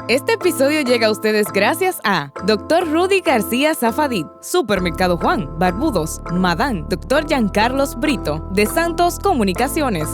Este episodio llega a ustedes gracias a Dr. Rudy García Safadit, Supermercado Juan, Barbudos, Madán, Dr. Giancarlos Brito, de Santos Comunicaciones.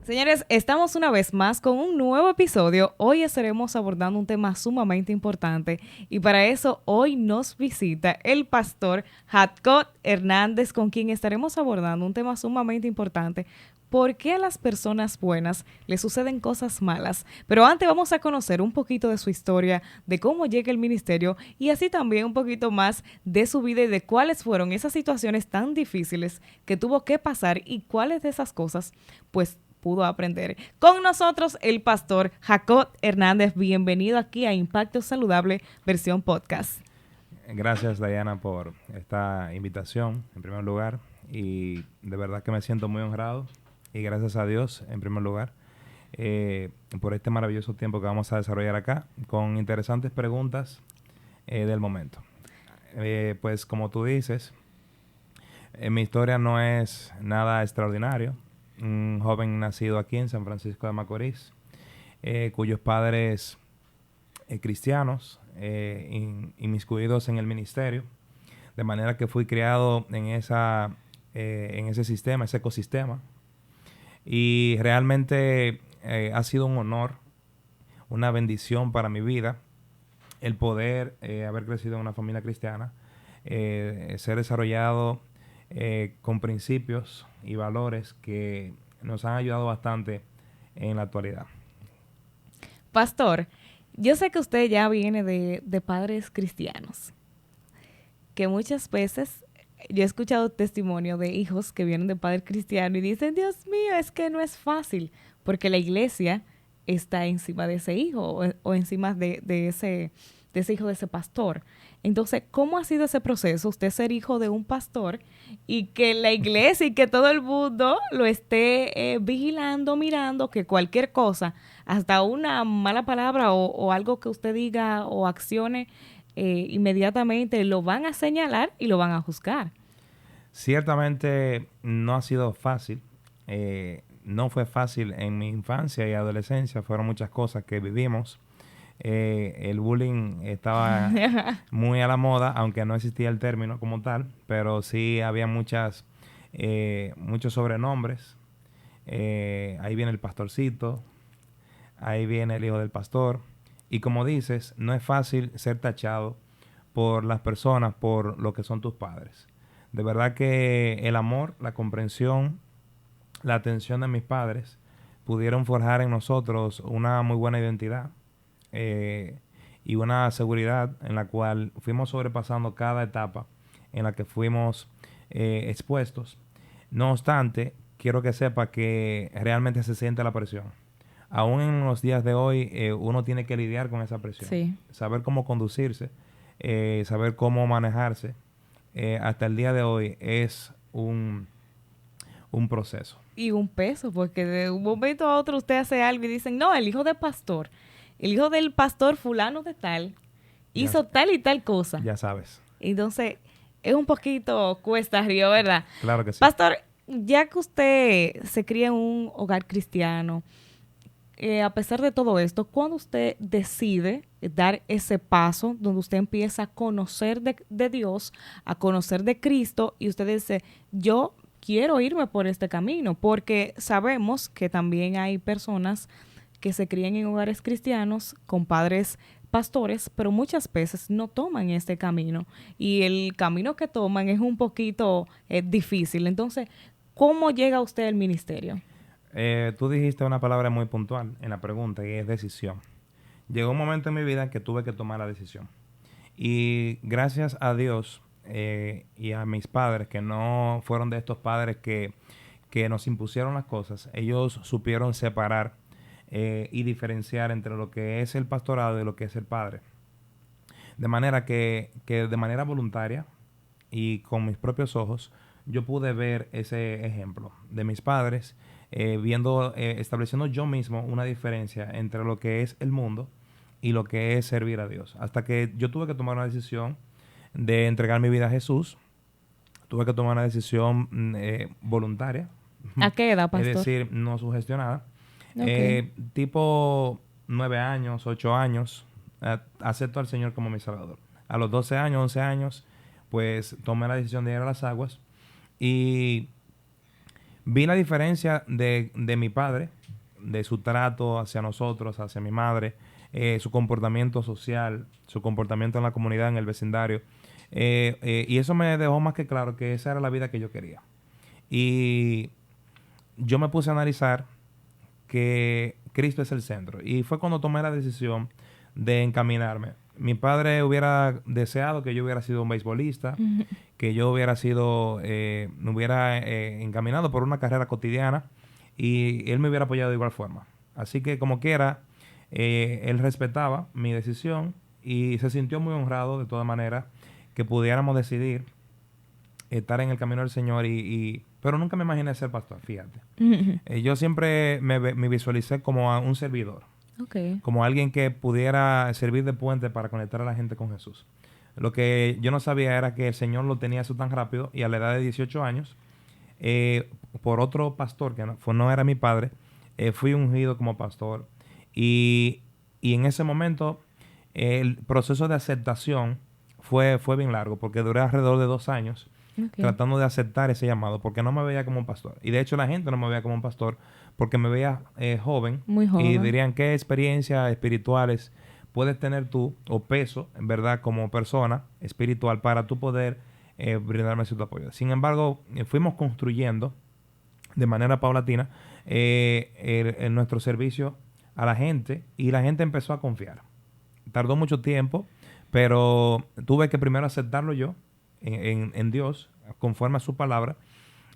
Señores, estamos una vez más con un nuevo episodio. Hoy estaremos abordando un tema sumamente importante y para eso hoy nos visita el pastor Jacob Hernández, con quien estaremos abordando un tema sumamente importante. ¿Por qué a las personas buenas les suceden cosas malas? Pero antes vamos a conocer un poquito de su historia, de cómo llega el ministerio y así también un poquito más de su vida y de cuáles fueron esas situaciones tan difíciles que tuvo que pasar y cuáles de esas cosas pues pudo aprender. Con nosotros el pastor Jacob Hernández. Bienvenido aquí a Impacto Saludable versión podcast. Gracias, Diana, por esta invitación, en primer lugar. Y de verdad que me siento muy honrado. Y gracias a Dios, en primer lugar, por este maravilloso tiempo que vamos a desarrollar acá, con interesantes preguntas del momento. Pues como tú dices, mi historia no es nada extraordinario. Un joven nacido aquí en San Francisco de Macorís, cuyos padres cristianos, inmiscuidos en el ministerio, de manera que fui criado en ese sistema, ese ecosistema, y realmente ha sido un honor, una bendición para mi vida, el poder haber crecido en una familia cristiana, ser desarrollado con principios y valores que nos han ayudado bastante en la actualidad. Pastor, yo sé que usted ya viene de padres cristianos, que muchas veces yo he escuchado testimonio de hijos que vienen de padres cristianos y dicen, Dios mío, es que no es fácil, porque la iglesia está encima de ese hijo o encima de ese hijo de ese pastor. Entonces, ¿cómo ha sido ese proceso? Usted ser hijo de un pastor y que la iglesia y que todo el mundo lo esté vigilando, mirando, que cualquier cosa, hasta una mala palabra o algo que usted diga o accione, inmediatamente lo van a señalar y lo van a juzgar. Ciertamente no ha sido fácil. No fue fácil en mi infancia y adolescencia. Fueron muchas cosas que vivimos. El bullying estaba muy a la moda, aunque no existía el término como tal, pero sí había muchos sobrenombres. Ahí viene el pastorcito, ahí viene el hijo del pastor. Y como dices, no es fácil ser tachado por las personas por lo que son tus padres. De verdad que el amor, la comprensión, la atención de mis padres pudieron forjar en nosotros una muy buena identidad. Y una seguridad en la cual fuimos sobrepasando cada etapa en la que fuimos expuestos. No obstante, quiero que sepa que realmente se siente la presión. Aún en los días de hoy, uno tiene que lidiar con esa presión. Sí. Saber cómo conducirse, saber cómo manejarse. Hasta el día de hoy es un proceso. Y un peso, porque de un momento a otro usted hace algo y dicen, no, el hijo del pastor fulano de tal hizo tal y tal cosa. Ya sabes. Entonces, es un poquito cuesta arriba, ¿verdad? Claro que sí. Pastor, ya que usted se cría en un hogar cristiano, a pesar de todo esto, ¿cuándo usted decide dar ese paso donde usted empieza a conocer de Dios, a conocer de Cristo y usted dice, yo quiero irme por este camino? Porque sabemos que también hay personas que se crían en hogares cristianos con padres pastores, pero muchas veces no toman este camino y el camino que toman es un poquito difícil. Entonces, ¿cómo llega usted al ministerio? Tú dijiste una palabra muy puntual en la pregunta y es decisión. Llegó un momento en mi vida en que tuve que tomar la decisión. Y gracias a Dios y a mis padres, que no fueron de estos padres que nos impusieron las cosas, ellos supieron separar y diferenciar entre lo que es el pastorado y lo que es el padre. De manera que de manera voluntaria y con mis propios ojos, yo pude ver ese ejemplo de mis padres, estableciendo yo mismo una diferencia entre lo que es el mundo y lo que es servir a Dios. Hasta que yo tuve que tomar una decisión de entregar mi vida a Jesús, tuve que tomar una decisión voluntaria. ¿A qué edad, pastor? Es decir, no sugestionada. Ok. Tipo 9 años, 8 años, acepto al Señor como mi Salvador. A los 12 años, 11 años, pues tomé la decisión de ir a las aguas y vi la diferencia de mi padre, de su trato hacia nosotros, hacia mi madre, su comportamiento social, su comportamiento en la comunidad, en el vecindario. Y eso me dejó más que claro que esa era la vida que yo quería. Y yo me puse a analizar que Cristo es el centro. Y fue cuando tomé la decisión de encaminarme. Mi padre hubiera deseado que yo hubiera sido un beisbolista, Ujú. que yo hubiera sido, me hubiera encaminado por una carrera cotidiana y él me hubiera apoyado de igual forma. Así que como quiera, él respetaba mi decisión y se sintió muy honrado de todas maneras que pudiéramos decidir estar en el camino del Señor pero nunca me imaginé ser pastor, fíjate. Ujú. Yo siempre me visualicé como un servidor, Ok. como alguien que pudiera servir de puente para conectar a la gente con Jesús. Lo que yo no sabía era que el Señor lo tenía eso tan rápido y a la edad de 18 años, por otro pastor que no era mi padre, fui ungido como pastor y en ese momento el proceso de aceptación fue bien largo porque duré alrededor de 2 años Ok. tratando de aceptar ese llamado porque no me veía como un pastor. Y de hecho la gente no me veía como un pastor porque me veía joven Muy y joven. dirían qué experiencias espirituales puedes tener tú o peso, en verdad, como persona espiritual para tú poder brindarme cierto apoyo. Sin embargo, fuimos construyendo de manera paulatina nuestro servicio a la gente y la gente empezó a confiar. Tardó mucho tiempo, pero tuve que primero aceptarlo yo en Dios, conforme a su palabra,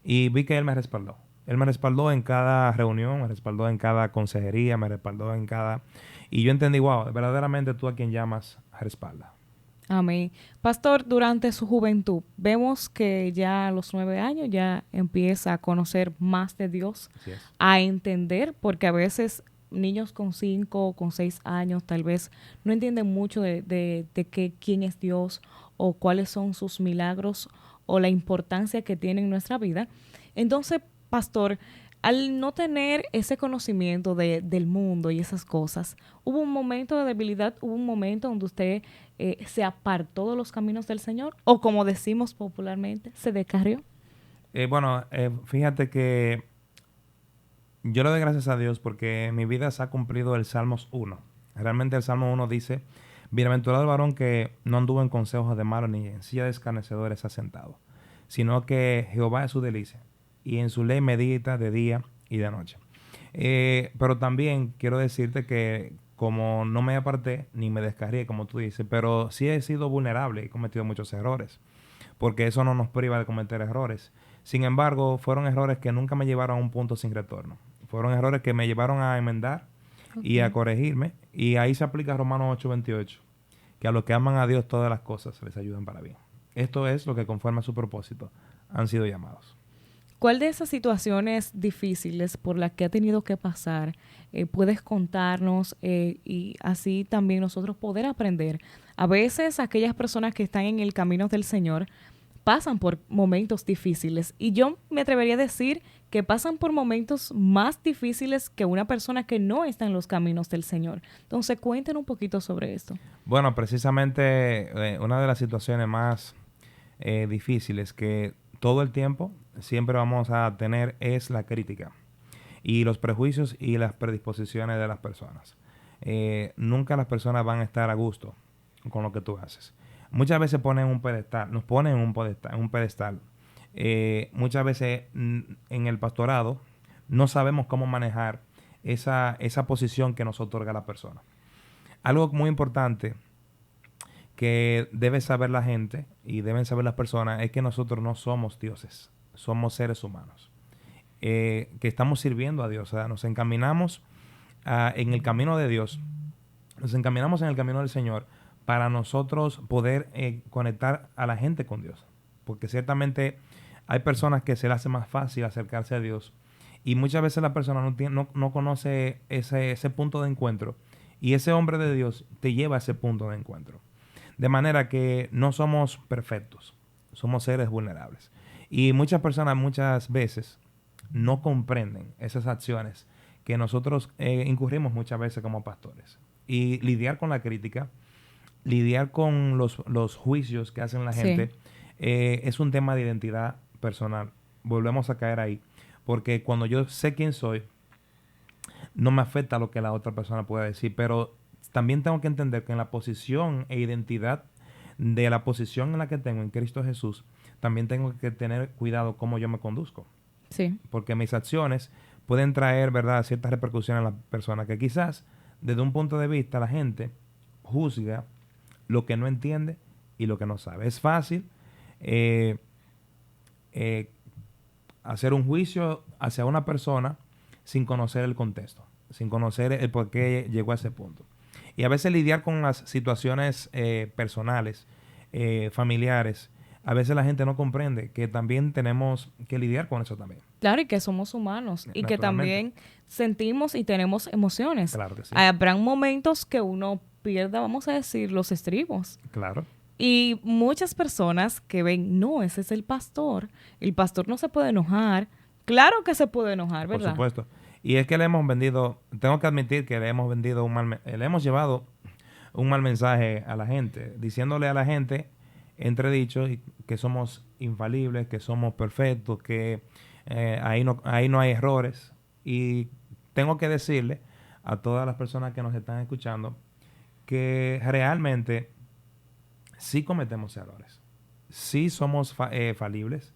y vi que Él me respaldó. Él me respaldó en cada reunión, me respaldó en cada consejería, me respaldó en cada... Y yo entendí, wow, verdaderamente tú a quien llamas respalda. Amén. Pastor, durante su juventud, vemos que ya a los 9 años ya empieza a conocer más de Dios, Así es. a entender, porque a veces niños con 5 o con 6 años tal vez no entienden mucho de quién es Dios o cuáles son sus milagros o la importancia que tiene en nuestra vida. Entonces, pastor, al no tener ese conocimiento del mundo y esas cosas, hubo un momento de debilidad, hubo un momento donde usted se apartó de los caminos del Señor, o como decimos popularmente, se descarrió. Fíjate que yo le doy gracias a Dios porque en mi vida se ha cumplido el Salmos 1. Realmente el Salmo 1 dice, bienaventurado el varón que no anduvo en consejos de malos ni en silla de escarnecedores ha sentado, sino que Jehová es su delicia y en su ley medita de día y de noche. Pero también quiero decirte que como no me aparté ni me descarrié, como tú dices, pero sí he sido vulnerable y he cometido muchos errores, porque eso no nos priva de cometer errores. Sin embargo, fueron errores que nunca me llevaron a un punto sin retorno. Fueron errores que me llevaron a enmendar y a Ok. corregirme. Y ahí se aplica Romanos 8:28, que a los que aman a Dios todas las cosas les ayudan para bien. Esto es lo que conforme a su propósito han sido llamados. ¿Cuál de esas situaciones difíciles por las que ha tenido que pasar puedes contarnos y así también nosotros poder aprender? A veces aquellas personas que están en el camino del Señor pasan por momentos difíciles y yo me atrevería a decir que pasan por momentos más difíciles que una persona que no está en los caminos del Señor. Entonces, cuéntenos un poquito sobre esto. Bueno, precisamente una de las situaciones más difíciles que todo el tiempo siempre vamos a tener es la crítica y los prejuicios y las predisposiciones de las personas. Nunca las personas van a estar a gusto con lo que tú haces. Muchas veces nos ponen en un pedestal. Muchas veces en el pastorado no sabemos cómo manejar esa posición que nos otorga la persona. Algo muy importante que debe saber la gente y deben saber las personas es que nosotros no somos dioses, somos seres humanos. Que estamos sirviendo a Dios, o sea, nos encaminamos en el camino de Dios, nos encaminamos en el camino del Señor para nosotros poder conectar a la gente con Dios. Porque ciertamente hay personas que se les hace más fácil acercarse a Dios y muchas veces la persona no conoce ese punto de encuentro y ese hombre de Dios te lleva a ese punto de encuentro. De manera que no somos perfectos, somos seres vulnerables. Y muchas personas muchas veces no comprenden esas acciones que nosotros incurrimos muchas veces como pastores. Y lidiar con la crítica, lidiar con los juicios que hacen la Sí. gente, es un tema de identidad personal. Volvemos a caer ahí. Porque cuando yo sé quién soy, no me afecta lo que la otra persona pueda decir. Pero también tengo que entender que en la posición e identidad de la posición en la que tengo en Cristo Jesús, también tengo que tener cuidado cómo yo me conduzco. Sí. Porque mis acciones pueden traer, ¿verdad?, ciertas repercusiones a la persona que quizás desde un punto de vista la gente juzga lo que no entiende y lo que no sabe. Es fácil eh, eh, hacer un juicio hacia una persona sin conocer el contexto, sin conocer el por qué llegó a ese punto. Y a veces lidiar con las situaciones personales, familiares, a veces la gente no comprende que también tenemos que lidiar con eso también. Claro, y que somos humanos y que Naturalmente. también sentimos y tenemos emociones. Claro que sí. Habrán momentos que uno pierda, vamos a decir, los estribos. Claro. Y muchas personas que ven, no, ese es el pastor no se puede enojar. Claro que se puede enojar, Por ¿verdad? supuesto. Y es que le hemos vendido, tengo que admitir que le hemos vendido le hemos llevado un mal mensaje a la gente, diciéndole a la gente, entredicho, que somos infalibles, que somos perfectos, que ahí no hay errores. Y tengo que decirle a todas las personas que nos están escuchando que realmente sí cometemos errores, sí somos falibles,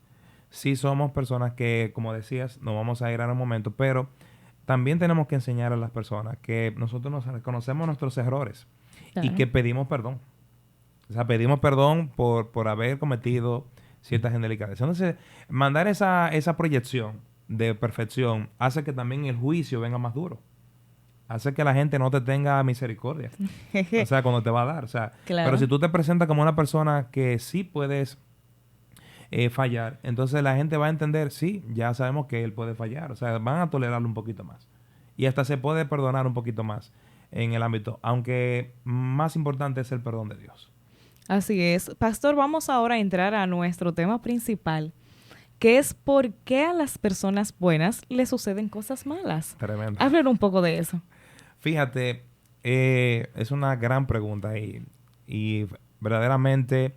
sí somos personas que, como decías, no vamos a ir a un momento, pero también tenemos que enseñar a las personas que nosotros nos reconocemos nuestros errores y Claro. que pedimos perdón. O sea, pedimos perdón por haber cometido ciertas indelicadeces. Entonces, mandar esa proyección de perfección hace que también el juicio venga más duro. Hace que la gente no te tenga misericordia. O sea, cuando te va a dar. O sea, Claro. pero si tú te presentas como una persona que sí puedes fallar, entonces la gente va a entender, sí, ya sabemos que él puede fallar. O sea, van a tolerarlo un poquito más. Y hasta se puede perdonar un poquito más en el ámbito. Aunque más importante es el perdón de Dios. Así es. Pastor, vamos ahora a entrar a nuestro tema principal, que es por qué a las personas buenas les suceden cosas malas. Tremendo. Hablar un poco de eso. Fíjate, es una gran pregunta y verdaderamente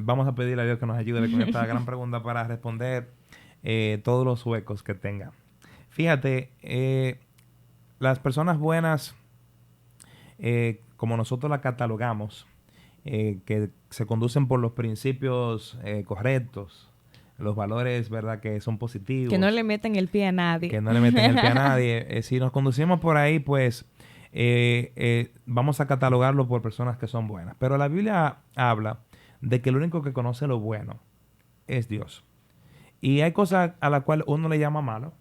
vamos a pedirle a Dios que nos ayude con esta gran pregunta para responder todos los huecos que tenga. Fíjate, las personas buenas, como nosotros las catalogamos, que se conducen por los principios correctos, los valores, ¿verdad?, que son positivos. Que no le meten el pie a nadie. Que no le meten el pie a nadie. Si nos conducimos por ahí, pues vamos a catalogarlo por personas que son buenas. Pero la Biblia habla de que el único que conoce lo bueno es Dios. Y hay cosas a las cuales uno le llama malo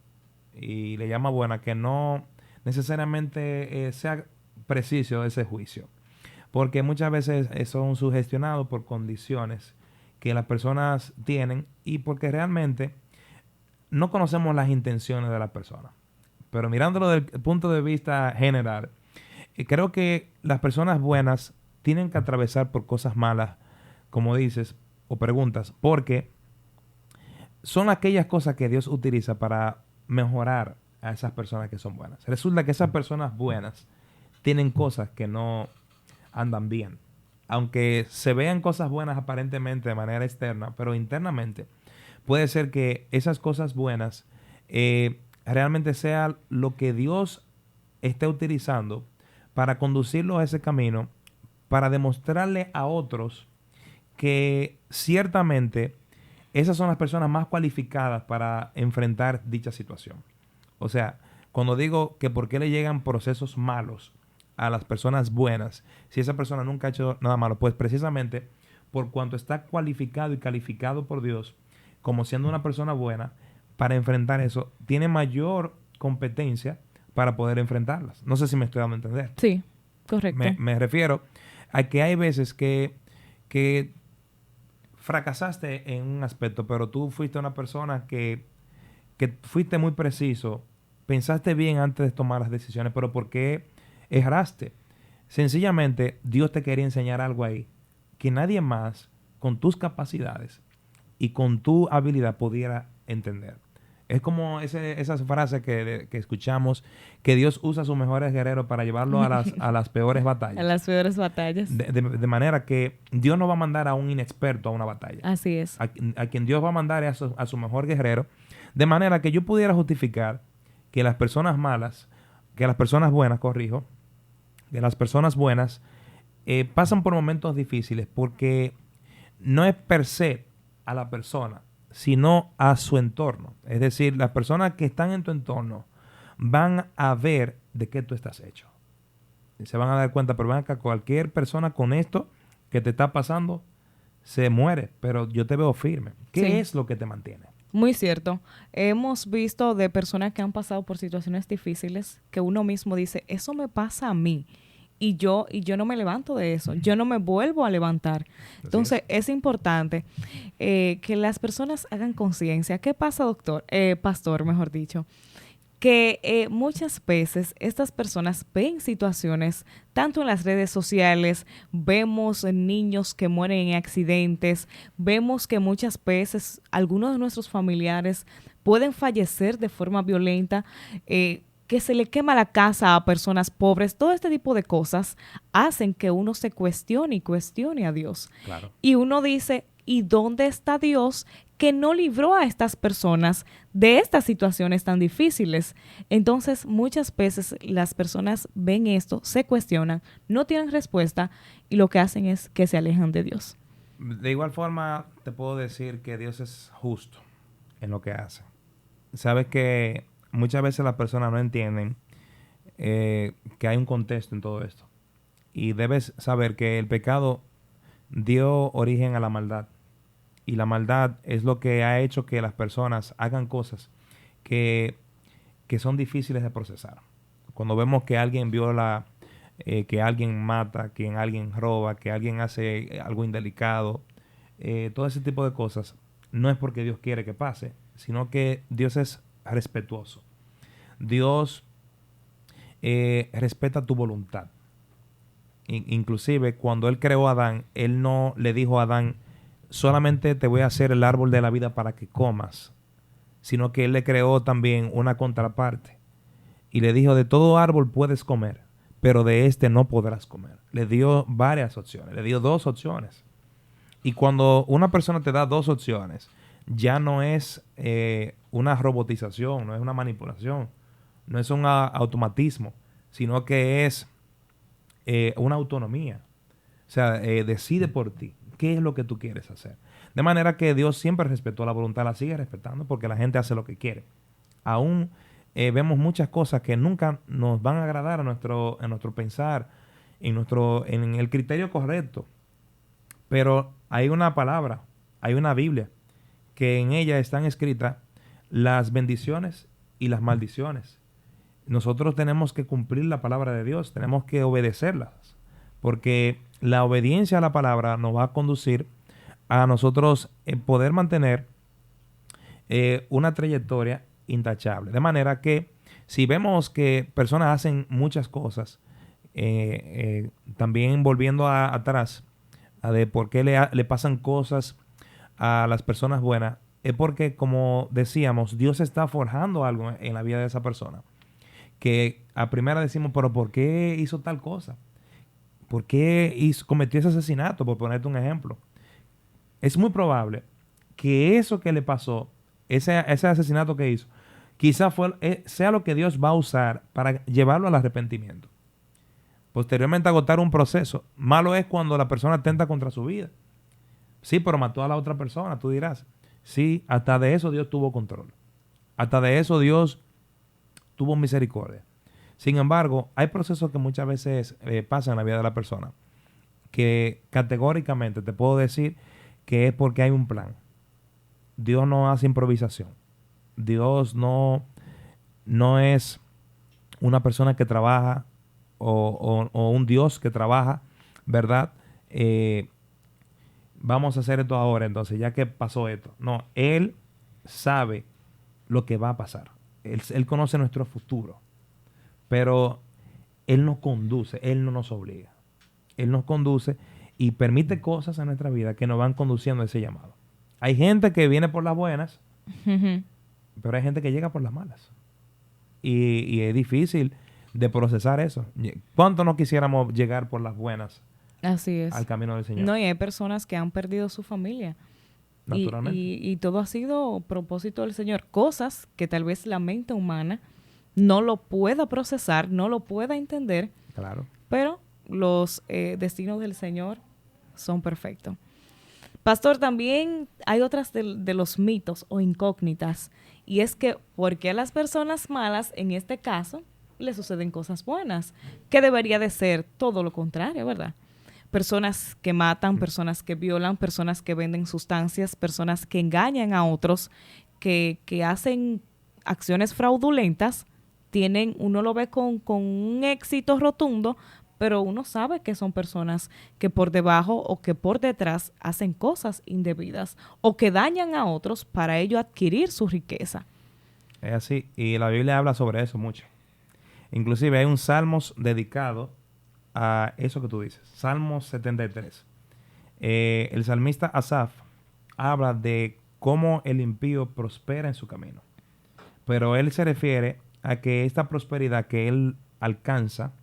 y le llama buena, que no necesariamente sea preciso ese juicio. Porque muchas veces son sugestionados por condiciones que las personas tienen y porque realmente no conocemos las intenciones de la persona. Pero mirándolo desde el punto de vista general, creo que las personas buenas tienen que atravesar por cosas malas, como dices, o preguntas, porque son aquellas cosas que Dios utiliza para mejorar a esas personas que son buenas. Resulta que esas personas buenas tienen cosas que no andan bien. Aunque se vean cosas buenas aparentemente de manera externa, pero internamente puede ser que esas cosas buenas realmente sea lo que Dios esté utilizando para conducirlo a ese camino, para demostrarle a otros que ciertamente esas son las personas más cualificadas para enfrentar dicha situación. O sea, cuando digo que por qué le llegan procesos malos a las personas buenas, si esa persona nunca ha hecho nada malo, pues precisamente por cuanto está cualificado y calificado por Dios como siendo una persona buena para enfrentar eso, tiene mayor competencia para poder enfrentarlas. No sé si me estoy dando a entender. Sí, correcto. Me refiero a que hay veces que fracasaste en un aspecto, pero tú fuiste una persona que fuiste muy preciso, pensaste bien antes de tomar las decisiones, pero ¿por qué erraste? Sencillamente, Dios te quería enseñar algo ahí, que nadie más, con tus capacidades, y con tu habilidad pudiera entender. Es como esa frase que escuchamos, que Dios usa a sus mejores guerreros para llevarlo a las peores batallas. A las peores batallas. De manera que Dios no va a mandar a un inexperto a una batalla. Así es. A quien Dios va a mandar es a su mejor guerrero. De manera que yo pudiera justificar que las personas malas, que las personas buenas, corrijo, que las personas buenas pasan por momentos difíciles porque no es per se a la persona, sino a su entorno. Es decir, las personas que están en tu entorno van a ver de qué tú estás hecho. Y se van a dar cuenta, pero ven acá, cualquier persona con esto que te está pasando se muere, pero yo te veo firme. ¿Qué es lo que te mantiene? Muy cierto. Hemos visto de personas que han pasado por situaciones difíciles que uno mismo dice, eso me pasa a mí. Y yo no me levanto de eso. Yo no me vuelvo a levantar. Entonces, es importante que las personas hagan conciencia. ¿Qué pasa, pastor, mejor dicho? Que muchas veces estas personas ven situaciones, tanto en las redes sociales, vemos niños que mueren en accidentes, vemos que muchas veces algunos de nuestros familiares pueden fallecer de forma violenta, que se le quema la casa a personas pobres. Todo este tipo de cosas hacen que uno se cuestione y cuestione a Dios. Claro. Y uno dice, ¿y dónde está Dios que no libró a estas personas de estas situaciones tan difíciles? Entonces, muchas veces las personas ven esto, se cuestionan, no tienen respuesta y lo que hacen es que se alejan de Dios. De igual forma, te puedo decir que Dios es justo en lo que hace. Sabes que muchas veces las personas no entienden que hay un contexto en todo esto. Y debes saber que el pecado dio origen a la maldad. Y la maldad es lo que ha hecho que las personas hagan cosas que son difíciles de procesar. Cuando vemos que alguien viola, que alguien mata, que alguien roba, que alguien hace algo indelicado, todo ese tipo de cosas, no es porque Dios quiere que pase, sino que Dios es respetuoso. Dios respeta tu voluntad. Inclusive, cuando Él creó a Adán, Él no le dijo a Adán, solamente te voy a hacer el árbol de la vida para que comas, sino que Él le creó también una contraparte. Y le dijo, de todo árbol puedes comer, pero de este no podrás comer. Le dio varias opciones, le dio 2 opciones. Y cuando una persona te da 2 opciones, ya no es una robotización, no es una manipulación, no es un automatismo, sino que es una autonomía. O sea, decide por ti qué es lo que tú quieres hacer. De manera que Dios siempre respetó la voluntad, la sigue respetando porque la gente hace lo que quiere. Aún vemos muchas cosas que nunca nos van a agradar a nuestro pensar, en el criterio correcto. Pero hay una palabra, hay una Biblia, que en ella están escritas las bendiciones y las maldiciones. Nosotros tenemos que cumplir la palabra de Dios, tenemos que obedecerlas, porque la obediencia a la palabra nos va a conducir a nosotros poder mantener una trayectoria intachable. De manera que si vemos que personas hacen muchas cosas, también volviendo atrás, de por qué le pasan cosas a las personas buenas, es porque, como decíamos, Dios está forjando algo en la vida de esa persona. Que a primera decimos, pero ¿por qué hizo tal cosa? ¿Por qué cometió ese asesinato? Por ponerte un ejemplo. Es muy probable que eso que le pasó, ese asesinato que hizo, quizá sea lo que Dios va a usar para llevarlo al arrepentimiento. Posteriormente agotar un proceso. Malo es cuando la persona atenta contra su vida. Sí, pero mató a la otra persona, tú dirás. Sí, hasta de eso Dios tuvo control. Hasta de eso Dios tuvo misericordia. Sin embargo, hay procesos que muchas veces pasan en la vida de la persona que categóricamente te puedo decir que es porque hay un plan. Dios no hace improvisación. Dios no es una persona que trabaja o un Dios que trabaja, ¿verdad? Vamos a hacer esto ahora, entonces, ya que pasó esto. No, Él sabe lo que va a pasar. Él conoce nuestro futuro. Pero Él nos conduce, Él no nos obliga. Él nos conduce y permite cosas en nuestra vida que nos van conduciendo a ese llamado. Hay gente que viene por las buenas, Ujú. pero hay gente que llega por las malas. Y es difícil de procesar eso. ¿Cuánto no quisiéramos llegar por las buenas Así al es. camino del Señor? No, y hay personas que han perdido su familia. Naturalmente. Y todo ha sido propósito del Señor. Cosas que tal vez la mente humana no lo pueda procesar, no lo pueda entender, Claro. pero los destinos del Señor son perfectos. Pastor, también hay otras de los mitos o incógnitas, y es que ¿por qué a las personas malas, en este caso, le suceden cosas buenas? Que debería de ser todo lo contrario, ¿verdad? Personas que matan, personas que violan, personas que venden sustancias, personas que engañan a otros, que hacen acciones fraudulentas, uno lo ve con un éxito rotundo, pero uno sabe que son personas que por debajo o que por detrás hacen cosas indebidas o que dañan a otros para ello adquirir su riqueza. Es así. Y la Biblia habla sobre eso mucho. Inclusive hay un salmos dedicado a eso que tú dices. Salmos 73. El salmista Asaf habla de cómo el impío prospera en su camino. Pero él se refiere a que esta prosperidad que él alcanza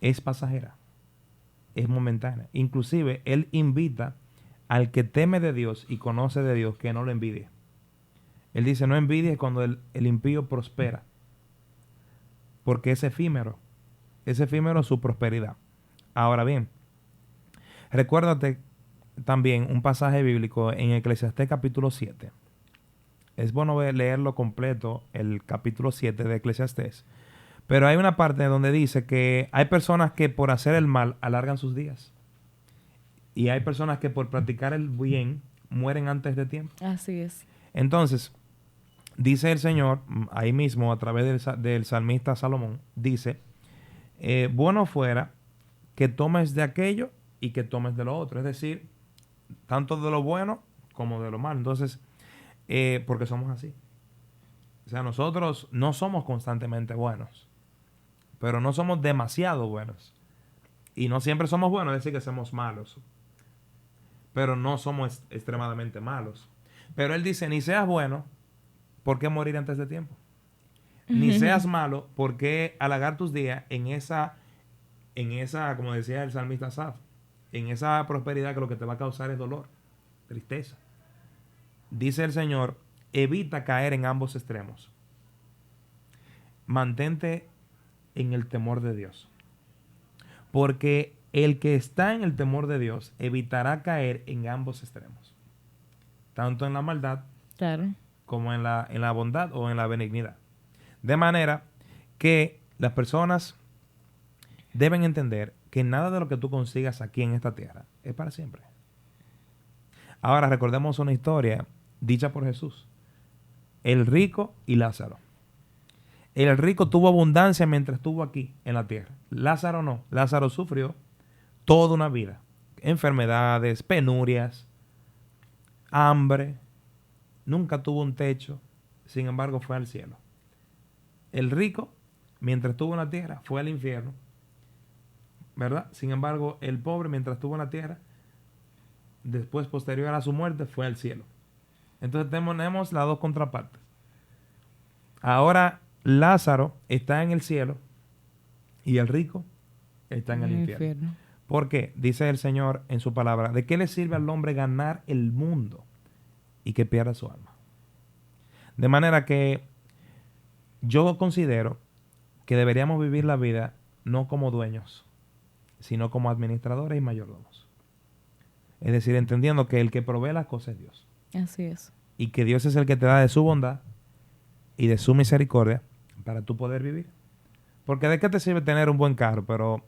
es pasajera, es momentánea. Inclusive él invita al que teme de Dios y conoce de Dios que no lo envidie. Él dice, no envidies cuando el impío prospera, porque es efímero su prosperidad. Ahora bien, recuérdate también un pasaje bíblico en Eclesiastés capítulo 7. Es bueno leerlo completo, el capítulo 7 de Eclesiastés. Pero hay una parte donde dice que hay personas que por hacer el mal alargan sus días. Y hay personas que por practicar el bien mueren antes de tiempo. Así es. Entonces, dice el Señor, ahí mismo a través del salmista Salomón, dice, bueno fuera que tomes de aquello y que tomes de lo otro. Es decir, tanto de lo bueno como de lo malo. Entonces, porque somos así. O sea, nosotros no somos constantemente buenos, pero no somos demasiado buenos. Y no siempre somos buenos, es decir, que somos malos. Pero no somos extremadamente malos. Pero él dice, ni seas bueno, ¿por qué morir antes de tiempo? Ni seas malo, ¿por qué halagar tus días en esa, como decía el salmista Asaf, en esa prosperidad que lo que te va a causar es dolor, tristeza? Dice el Señor, evita caer en ambos extremos. Mantente en el temor de Dios. Porque el que está en el temor de Dios evitará caer en ambos extremos. Tanto en la maldad, Claro. como en la bondad o en la benignidad. De manera que las personas deben entender que nada de lo que tú consigas aquí en esta tierra es para siempre. Ahora recordemos una historia dicha por Jesús. El rico y Lázaro. El rico tuvo abundancia mientras estuvo aquí en la tierra. Lázaro no. Lázaro sufrió toda una vida. Enfermedades, penurias, hambre. Nunca tuvo un techo. Sin embargo, fue al cielo. El rico, mientras estuvo en la tierra, fue al infierno. ¿Verdad? Sin embargo, el pobre, mientras estuvo en la tierra, después, posterior a su muerte, fue al cielo. Entonces tenemos las dos contrapartes. Ahora Lázaro está en el cielo y el rico está en el infierno. ¿Por qué? Dice el Señor en su palabra, ¿de qué le sirve al hombre ganar el mundo y que pierda su alma? De manera que yo considero que deberíamos vivir la vida no como dueños, sino como administradores y mayordomos. Es decir, entendiendo que el que provee las cosas es Dios. Así es. Y que Dios es el que te da de su bondad y de su misericordia para tú poder vivir. Porque ¿de qué te sirve tener un buen carro, pero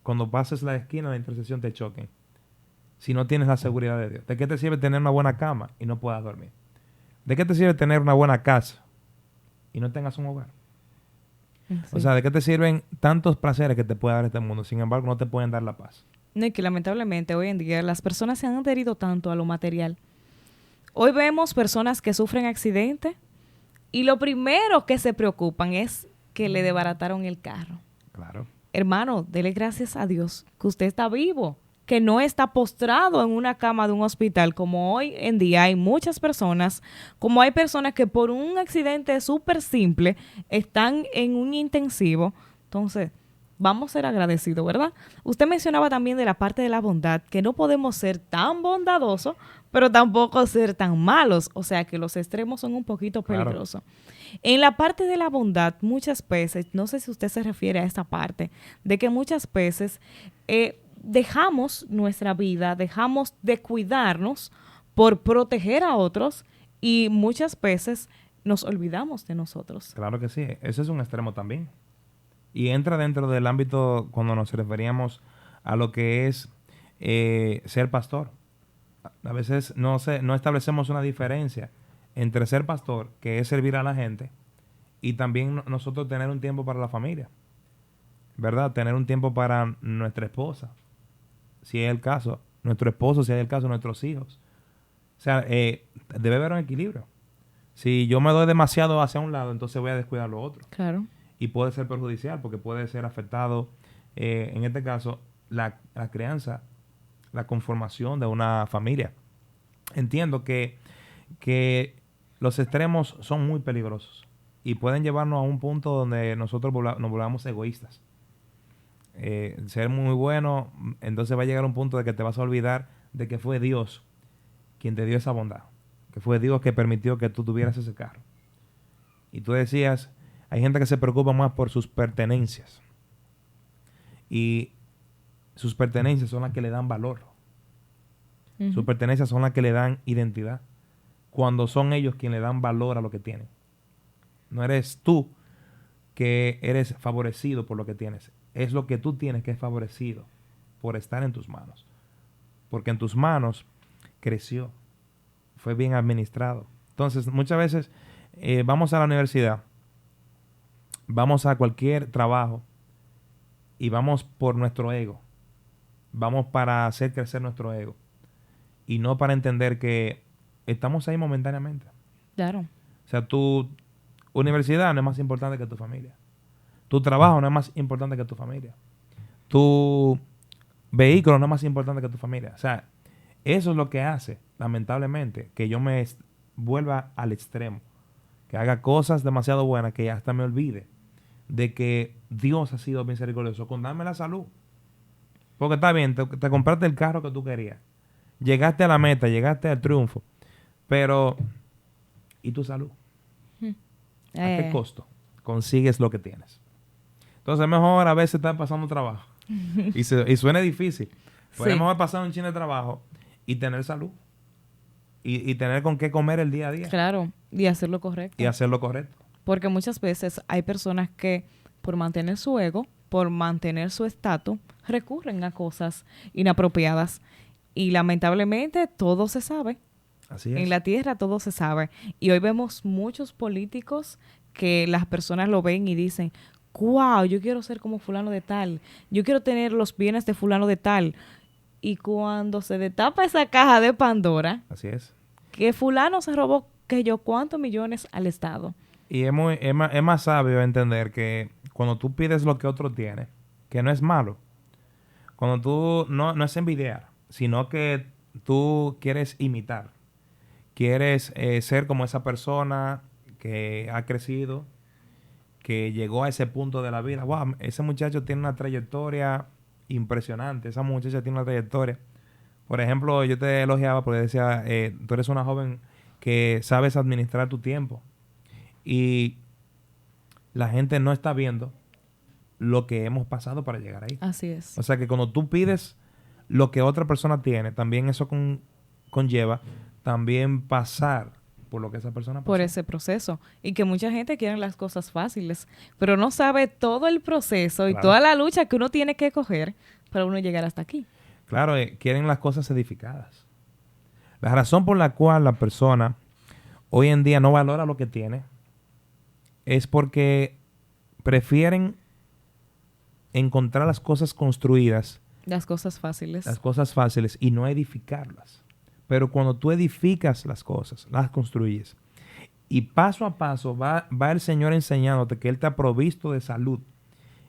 cuando pases la esquina de la intersección te choquen? Si no tienes la seguridad de Dios. ¿De qué te sirve tener una buena cama y no puedas dormir? ¿De qué te sirve tener una buena casa y no tengas un hogar? Sí. O sea, ¿de qué te sirven tantos placeres que te puede dar este mundo? Sin embargo, no te pueden dar la paz. No, y que lamentablemente hoy en día las personas se han adherido tanto a lo material. Hoy vemos personas que sufren accidentes y lo primero que se preocupan es que le desbarataron el carro. Claro. Hermano, dele gracias a Dios que usted está vivo. que no está postrado en una cama de un hospital, como hoy en día hay muchas personas, como hay personas que por un accidente súper simple están en un intensivo. Entonces, vamos a ser agradecidos, ¿verdad? Usted mencionaba también de la parte de la bondad, que no podemos ser tan bondadosos, pero tampoco ser tan malos. O sea, que los extremos son un poquito peligrosos. Claro. En la parte de la bondad, muchas veces, no sé si usted se refiere a esta parte, de que muchas veces dejamos nuestra vida, dejamos de cuidarnos por proteger a otros y muchas veces nos olvidamos de nosotros. Claro que sí, ese es un extremo también. Y entra dentro del ámbito cuando nos referíamos a lo que es ser pastor. A veces no establecemos una diferencia entre ser pastor, que es servir a la gente, y también nosotros tener un tiempo para la familia, ¿verdad? Tener un tiempo para nuestra esposa, si es el caso, nuestro esposo, si es el caso, nuestros hijos. O sea, debe haber un equilibrio. Si yo me doy demasiado hacia un lado, entonces voy a descuidar lo otro. Claro. Y puede ser perjudicial porque puede ser afectado, en este caso, la crianza, la conformación de una familia. Entiendo que los extremos son muy peligrosos y pueden llevarnos a un punto donde nosotros nos volvamos egoístas. Ser muy bueno, entonces va a llegar un punto de que te vas a olvidar de que fue Dios quien te dio esa bondad, que fue Dios que permitió que tú tuvieras ese carro. Y tú decías, hay gente que se preocupa más por sus pertenencias, y sus pertenencias son las que le dan valor. Uh-huh. Sus pertenencias son las que le dan identidad, cuando son ellos quienes le dan valor a lo que tienen. No eres tú que eres favorecido por lo que tienes, es lo que tú tienes que es favorecido por estar en tus manos, porque en tus manos creció, fue bien administrado. Entonces, muchas veces vamos a la universidad, vamos a cualquier trabajo y vamos por nuestro ego, vamos para hacer crecer nuestro ego y no para entender que estamos ahí momentáneamente. Claro. O sea, tu universidad no es más importante que tu familia. Tu trabajo no es más importante que tu familia. Tu vehículo no es más importante que tu familia. O sea, eso es lo que hace, lamentablemente, que yo me vuelva al extremo. Que haga cosas demasiado buenas que hasta me olvide de que Dios ha sido misericordioso con darme la salud. Porque está bien, te compraste el carro que tú querías. Llegaste a la meta, llegaste al triunfo. Pero, ¿y tu salud? ¿A qué costo consigues lo que tienes? Entonces es mejor a veces estar pasando trabajo. y suena difícil. Pues es mejor pasar un chin de trabajo y tener salud. Y tener con qué comer el día a día. Claro, y hacerlo correcto. Y hacerlo correcto. Porque muchas veces hay personas que por mantener su ego, por mantener su estatus, recurren a cosas inapropiadas. Y lamentablemente todo se sabe. Así es. En la tierra todo se sabe. Y hoy vemos muchos políticos que las personas lo ven y dicen, wow, yo quiero ser como fulano de tal. Yo quiero tener los bienes de fulano de tal. Y cuando se destapa esa caja de Pandora, así es, que fulano se robó, que yo, ¿cuántos millones al Estado? Y es más sabio entender que cuando tú pides lo que otro tiene, que no es malo. Cuando tú no es envidiar, sino que tú quieres imitar. Quieres ser como esa persona que ha crecido, que llegó a ese punto de la vida. Wow, ese muchacho tiene una trayectoria impresionante. Esa muchacha tiene una trayectoria. Por ejemplo, yo te elogiaba porque decía, tú eres una joven que sabes administrar tu tiempo. Y la gente no está viendo lo que hemos pasado para llegar ahí. Así es. O sea que cuando tú pides lo que otra persona tiene, también eso conlleva también pasar por lo que esa persona pasó. Por ese proceso. Y que mucha gente quiere las cosas fáciles, pero no sabe todo el proceso y toda la lucha que uno tiene que coger para uno llegar hasta aquí. Claro, quieren las cosas edificadas. La razón por la cual la persona hoy en día no valora lo que tiene es porque prefieren encontrar las cosas construidas. Las cosas fáciles. Las cosas fáciles y no edificarlas. Pero cuando tú edificas las cosas, las construyes, y paso a paso va el Señor enseñándote que Él te ha provisto de salud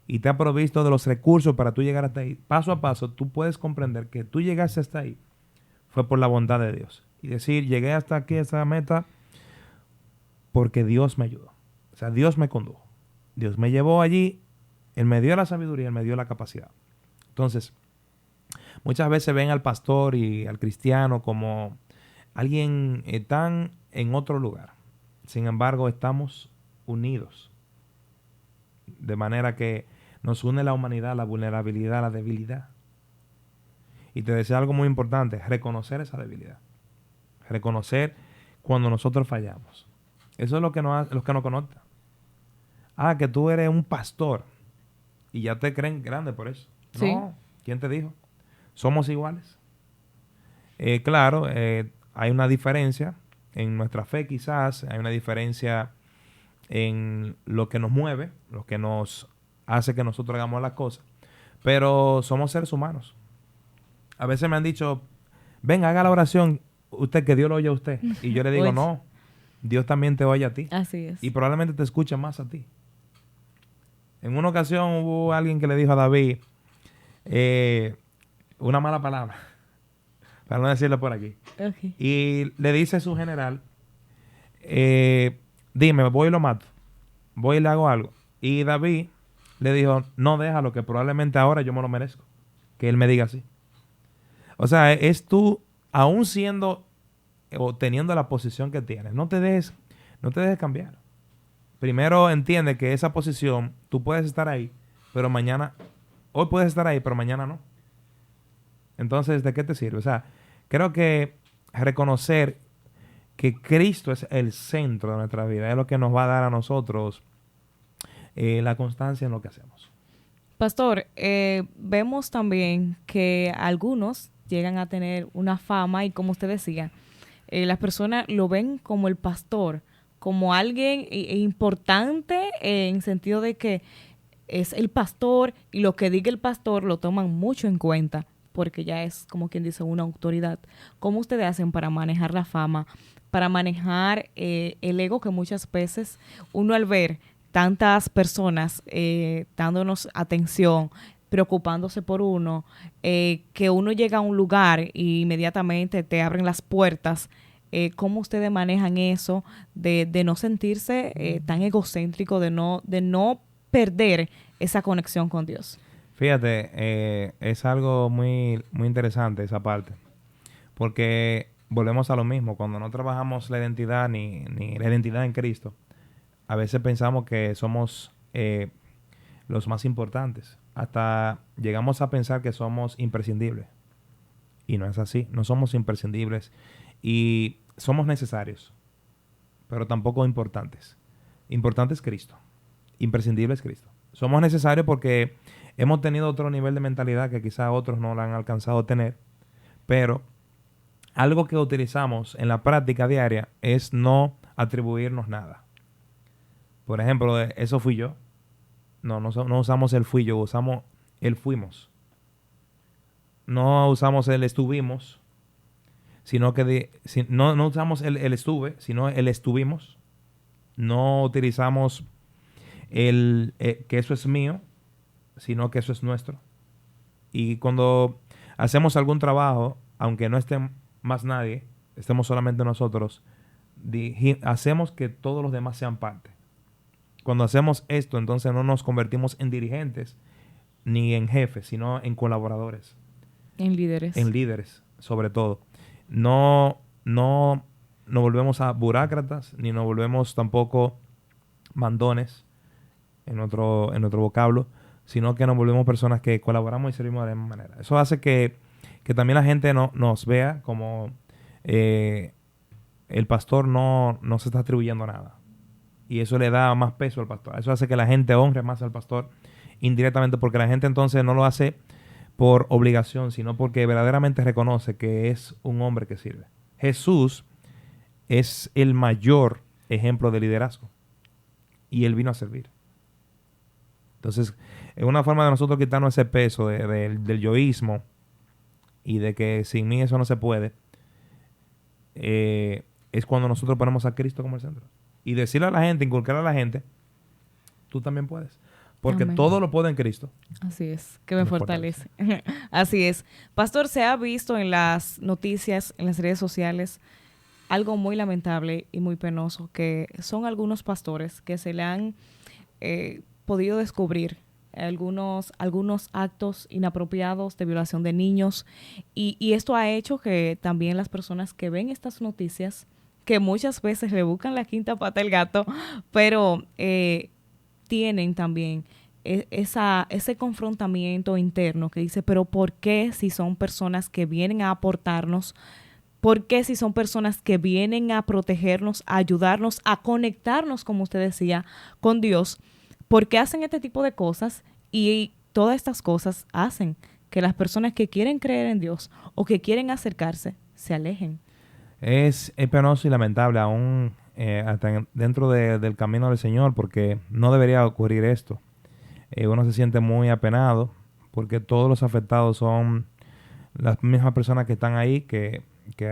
y te ha provisto de los recursos para tú llegar hasta ahí, paso a paso tú puedes comprender que tú llegaste hasta ahí fue por la bondad de Dios. Y decir, llegué hasta aquí, a esa meta, porque Dios me ayudó. O sea, Dios me condujo. Dios me llevó allí, Él me dio la sabiduría, Él me dio la capacidad. Entonces, muchas veces ven al pastor y al cristiano como alguien tan en otro lugar. Sin embargo, estamos unidos. De manera que nos une la humanidad, la vulnerabilidad, la debilidad. Y te decía algo muy importante, reconocer esa debilidad. Reconocer cuando nosotros fallamos. Eso es lo que nos conecta. Ah, que tú eres un pastor y ya te creen grande por eso. Sí. No, ¿quién te dijo? Somos iguales. Claro, hay una diferencia en nuestra fe quizás, hay una diferencia en lo que nos mueve, lo que nos hace que nosotros hagamos las cosas, pero somos seres humanos. A veces me han dicho, ven, haga la oración, usted, que Dios lo oye a usted. Y yo le digo, no, Dios también te oye a ti. Así es. Y probablemente te escucha más a ti. En una ocasión hubo alguien que le dijo a David una mala palabra, para no decirlo por aquí. Okay. Y le dice a su general, dime, voy y lo mato. Voy y le hago algo. Y David le dijo, no, déjalo, que probablemente ahora yo me lo merezco. Que él me diga así. O sea, es tú, aún siendo o teniendo la posición que tienes, no te dejes cambiar. Primero entiende que esa posición, tú puedes estar ahí, pero hoy puedes estar ahí, pero mañana no. Entonces, ¿de qué te sirve? O sea, creo que reconocer que Cristo es el centro de nuestra vida es lo que nos va a dar a nosotros la constancia en lo que hacemos. Pastor, vemos también que algunos llegan a tener una fama y, como usted decía, las personas lo ven como el pastor, como alguien importante en sentido de que es el pastor y lo que diga el pastor lo toman mucho en cuenta porque ya es, como quien dice, una autoridad. ¿Cómo ustedes hacen para manejar la fama, para manejar el ego que muchas veces uno, al ver tantas personas dándonos atención, preocupándose por uno, que uno llega a un lugar e inmediatamente te abren las puertas? ¿Cómo ustedes manejan eso de no sentirse tan egocéntrico, de no perder esa conexión con Dios? Fíjate, es algo muy, muy interesante esa parte, porque volvemos a lo mismo. Cuando no trabajamos la identidad ni la identidad en Cristo, a veces pensamos que somos los más importantes. Hasta llegamos a pensar que somos imprescindibles. Y no es así. No somos imprescindibles. Y somos necesarios, pero tampoco importantes. Importante es Cristo. Imprescindible es Cristo. Somos necesarios porque hemos tenido otro nivel de mentalidad que quizás otros no lo han alcanzado a tener. Pero algo que utilizamos en la práctica diaria es no atribuirnos nada. Por ejemplo, eso fui yo. No usamos el fui yo, usamos el fuimos. No usamos el estuvimos, sino que no usamos el estuve, sino el estuvimos. No utilizamos que eso es mío, sino que eso es nuestro. Y cuando hacemos algún trabajo, aunque no esté más nadie, estemos solamente nosotros, hacemos que todos los demás sean parte. Cuando hacemos esto, entonces no nos convertimos en dirigentes ni en jefes, sino en colaboradores. En líderes. En líderes, sobre todo. No nos volvemos a burócratas, ni nos volvemos tampoco mandones en otro vocablo, sino que nos volvemos personas que colaboramos y servimos de la misma manera. Eso hace que también la gente nos vea como el pastor no se está atribuyendo nada. Y eso le da más peso al pastor. Eso hace que la gente honre más al pastor indirectamente, porque la gente entonces no lo hace por obligación, sino porque verdaderamente reconoce que es un hombre que sirve. Jesús es el mayor ejemplo de liderazgo y Él vino a servir. Entonces, es una forma de nosotros quitarnos ese peso del yoísmo y de que sin mí eso no se puede. Es cuando nosotros ponemos a Cristo como el centro. Y decirle a la gente, inculcar a la gente, tú también puedes. Porque Amén. todo lo puedo en Cristo. Así es, que me fortalece. Así es. Pastor, se ha visto en las noticias, en las redes sociales, algo muy lamentable y muy penoso, que son algunos pastores que se le han podido descubrir algunos actos inapropiados de violación de niños, y esto ha hecho que también las personas que ven estas noticias, que muchas veces le buscan la quinta pata al gato, pero tienen también ese confrontamiento interno que dice, pero ¿por qué si son personas que vienen a aportarnos? ¿Por qué si son personas que vienen a protegernos, a ayudarnos, a conectarnos, como usted decía, con Dios? ¿Por qué hacen este tipo de cosas? Y todas estas cosas hacen que las personas que quieren creer en Dios o que quieren acercarse se alejen. Es penoso y lamentable aún hasta dentro del camino del Señor, porque no debería ocurrir esto. Uno se siente muy apenado porque todos los afectados son las mismas personas que están ahí, que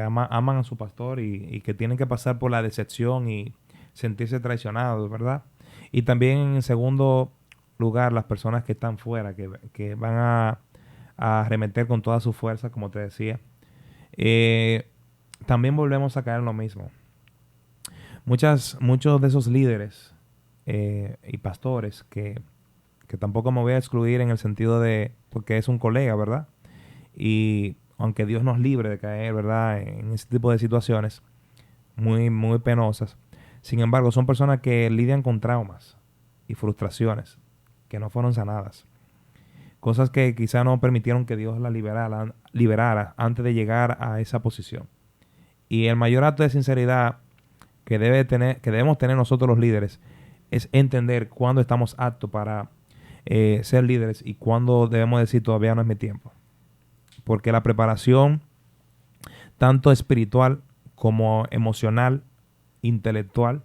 aman a su pastor y que tienen que pasar por la decepción y sentirse traicionados, ¿verdad? Y también en segundo lugar, las personas que están fuera, que van a arremeter con toda su fuerza, como te decía. También volvemos a caer en lo mismo. Muchos de esos líderes y pastores que tampoco me voy a excluir en el sentido de, porque es un colega, ¿verdad? Y aunque Dios nos libre de caer, ¿verdad?, en ese tipo de situaciones muy, muy penosas, sin embargo, son personas que lidian con traumas y frustraciones que no fueron sanadas. Cosas que quizá no permitieron que Dios las liberara antes de llegar a esa posición. Y el mayor acto de sinceridad que debemos tener nosotros los líderes es entender cuándo estamos aptos para ser líderes y cuándo debemos decir todavía no es mi tiempo. Porque la preparación, tanto espiritual como emocional, intelectual,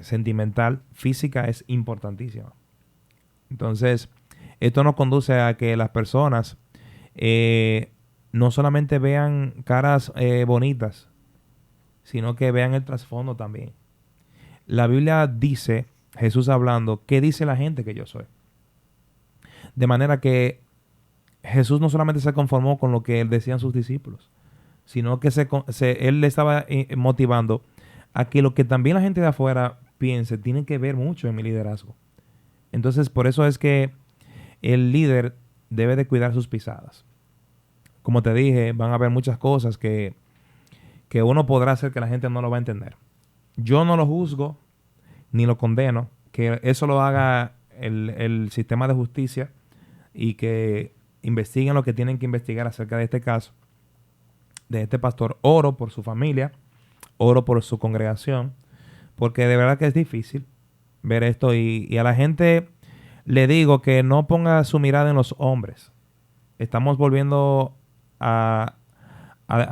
sentimental, física, es importantísima. Entonces, esto nos conduce a que las personas no solamente vean caras bonitas, sino que vean el trasfondo también. La Biblia dice, Jesús hablando, ¿qué dice la gente que yo soy? De manera que Jesús no solamente se conformó con lo que decían sus discípulos, sino que él le estaba motivando a que lo que también la gente de afuera piense tiene que ver mucho en mi liderazgo. Entonces, por eso es que el líder debe de cuidar sus pisadas. Como te dije, van a haber muchas cosas que uno podrá hacer que la gente no lo va a entender. Yo no lo juzgo ni lo condeno, que eso lo haga el sistema de justicia y que investiguen lo que tienen que investigar acerca de este caso, de este pastor. Oro por su familia, oro por su congregación, porque de verdad que es difícil ver esto y a la gente le digo que no ponga su mirada en los hombres. Estamos volviendo a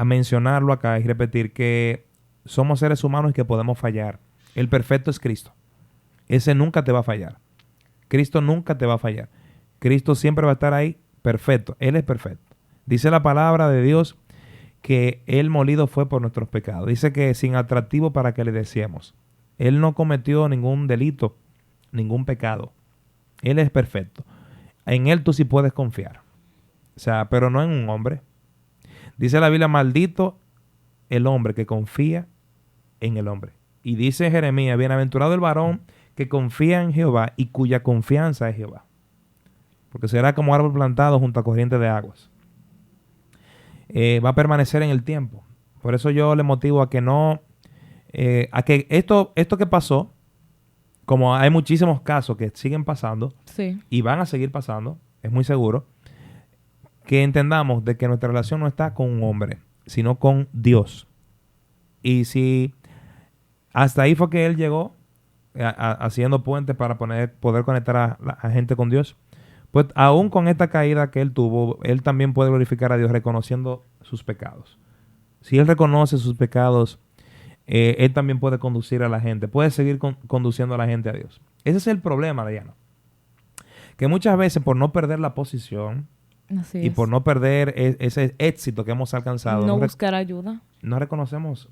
mencionarlo acá y repetir que somos seres humanos y que podemos fallar. El perfecto es Cristo. Ese nunca te va a fallar. Cristo nunca te va a fallar. Cristo siempre va a estar ahí perfecto. Él es perfecto. Dice la palabra de Dios que Él molido fue por nuestros pecados. Dice que sin atractivo para que le deseemos. Él no cometió ningún delito, ningún pecado. Él es perfecto. En Él tú sí puedes confiar. O sea, pero no en un hombre. Dice la Biblia, maldito el hombre que confía en el hombre. Y dice Jeremías, bienaventurado el varón que confía en Jehová y cuya confianza es Jehová. Porque será como árbol plantado junto a corrientes de aguas. Va a permanecer en el tiempo. Por eso yo le motivo a que no, a que esto que pasó, como hay muchísimos casos que siguen pasando, sí, y van a seguir pasando, es muy seguro, que entendamos de que nuestra relación no está con un hombre, sino con Dios. Y si hasta ahí fue que Él llegó, haciendo puentes para poder conectar a la gente con Dios, pues aún con esta caída que Él tuvo, Él también puede glorificar a Dios reconociendo sus pecados. Si Él reconoce sus pecados, Él también puede conducir a la gente, puede seguir conduciendo a la gente a Dios. Ese es el problema, Diana. Que muchas veces por no perder la posición, así y por no perder ese éxito que hemos alcanzado, no buscar ayuda. no reconocemos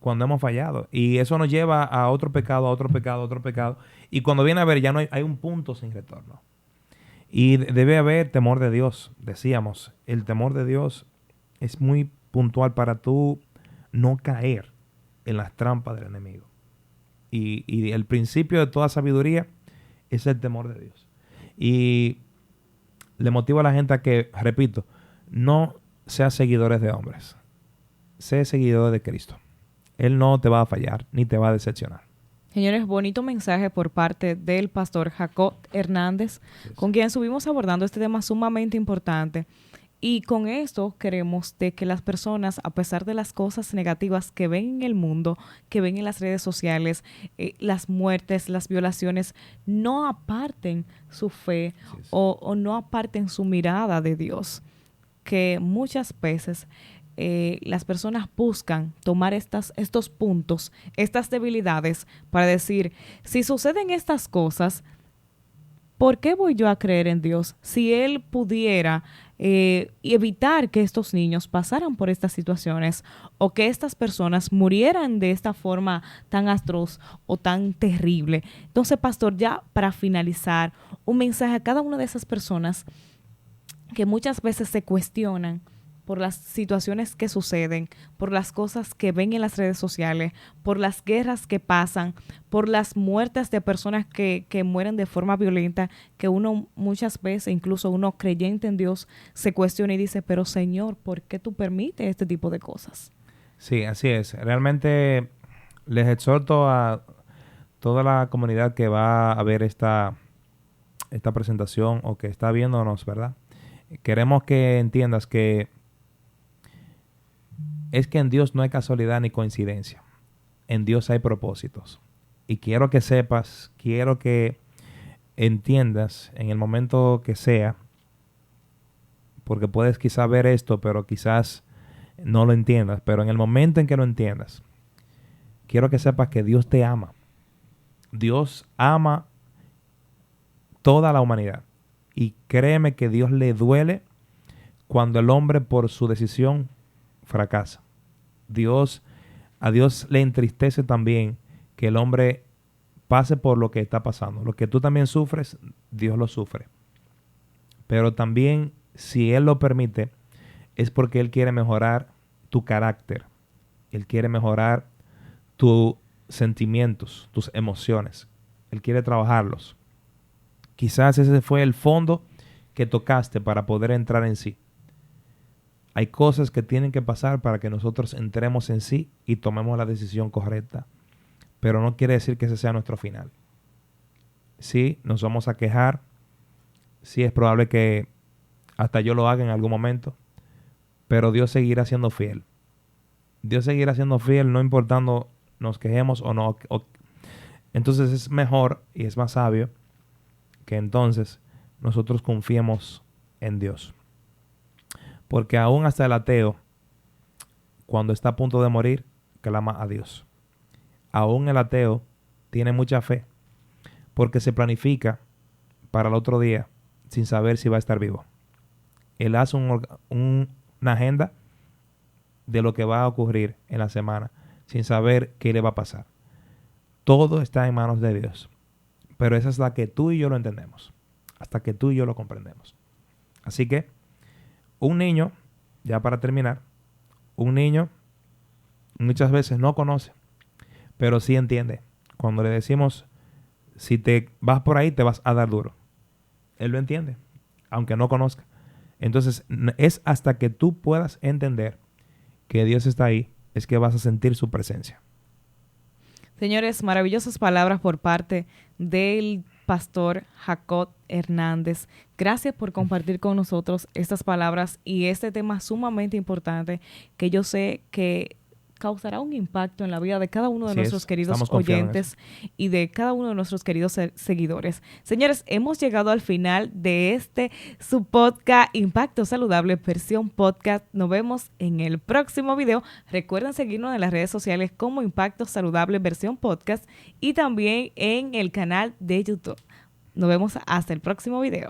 cuando hemos fallado. Y eso nos lleva a otro pecado, a otro pecado, a otro pecado. Y cuando viene a ver, ya no hay un punto sin retorno. Y debe haber temor de Dios. Decíamos, el temor de Dios es muy puntual para tú no caer en las trampas del enemigo. Y el principio de toda sabiduría es el temor de Dios. Y le motivo a la gente a que, repito, no seas seguidores de hombres. Sé seguidor de Cristo. Él no te va a fallar ni te va a decepcionar. Señores, bonito mensaje por parte del pastor Jacob Hernández, con quien estuvimos abordando este tema sumamente importante. Y con esto queremos de que las personas, a pesar de las cosas negativas que ven en el mundo, que ven en las redes sociales, las muertes, las violaciones, no aparten su fe o no aparten su mirada de Dios. Que muchas veces las personas buscan tomar estos puntos, estas debilidades, para decir, si suceden estas cosas, ¿por qué voy yo a creer en Dios? Si Él pudiera evitar que estos niños pasaran por estas situaciones o que estas personas murieran de esta forma tan atroz o tan terrible. Entonces, pastor, ya para finalizar, un mensaje a cada una de esas personas que muchas veces se cuestionan por las situaciones que suceden, por las cosas que ven en las redes sociales, por las guerras que pasan, por las muertes de personas que mueren de forma violenta, que uno muchas veces, incluso uno creyente en Dios, se cuestiona y dice, pero Señor, ¿por qué tú permites este tipo de cosas? Sí, así es. Realmente les exhorto a toda la comunidad que va a ver esta presentación o que está viéndonos, ¿verdad? Queremos que entiendas que es que en Dios no hay casualidad ni coincidencia. En Dios hay propósitos. Y quiero que sepas, quiero que entiendas en el momento que sea, porque puedes quizás ver esto, pero quizás no lo entiendas. Pero en el momento en que lo entiendas, quiero que sepas que Dios te ama. Dios ama toda la humanidad. Y créeme que Dios le duele cuando el hombre por su decisión fracasa. A Dios le entristece también que el hombre pase por lo que está pasando. Lo que tú también sufres, Dios lo sufre. Pero también, si Él lo permite, es porque Él quiere mejorar tu carácter. Él quiere mejorar tus sentimientos, tus emociones. Él quiere trabajarlos. Quizás ese fue el fondo que tocaste para poder entrar en sí. Hay cosas que tienen que pasar para que nosotros entremos en sí y tomemos la decisión correcta. Pero no quiere decir que ese sea nuestro final. Sí, nos vamos a quejar. Sí, es probable que hasta yo lo haga en algún momento. Pero Dios seguirá siendo fiel. Dios seguirá siendo fiel, no importando nos quejemos o no. Entonces es mejor y es más sabio que entonces nosotros confiemos en Dios. Porque aún hasta el ateo, cuando está a punto de morir, clama a Dios. Aún el ateo tiene mucha fe, porque se planifica para el otro día sin saber si va a estar vivo. Él hace una agenda de lo que va a ocurrir en la semana, sin saber qué le va a pasar. Todo está en manos de Dios. Pero esa es la que tú y yo lo entendemos, hasta que tú y yo lo comprendemos. Así que, un niño, ya para terminar, un niño muchas veces no conoce, pero sí entiende. Cuando le decimos, si te vas por ahí, te vas a dar duro. Él lo entiende, aunque no conozca. Entonces, es hasta que tú puedas entender que Dios está ahí, es que vas a sentir su presencia. Señores, maravillosas palabras por parte del pastor Jacob Hernández. Gracias por compartir con nosotros estas palabras y este tema sumamente importante que yo sé que causará un impacto en la vida de cada uno de nuestros queridos oyentes y de cada uno de nuestros queridos seguidores. Señores, hemos llegado al final de su podcast Impacto Saludable versión podcast. Nos vemos en el próximo video. Recuerden seguirnos en las redes sociales como Impacto Saludable versión podcast y también en el canal de YouTube. Nos vemos hasta el próximo video.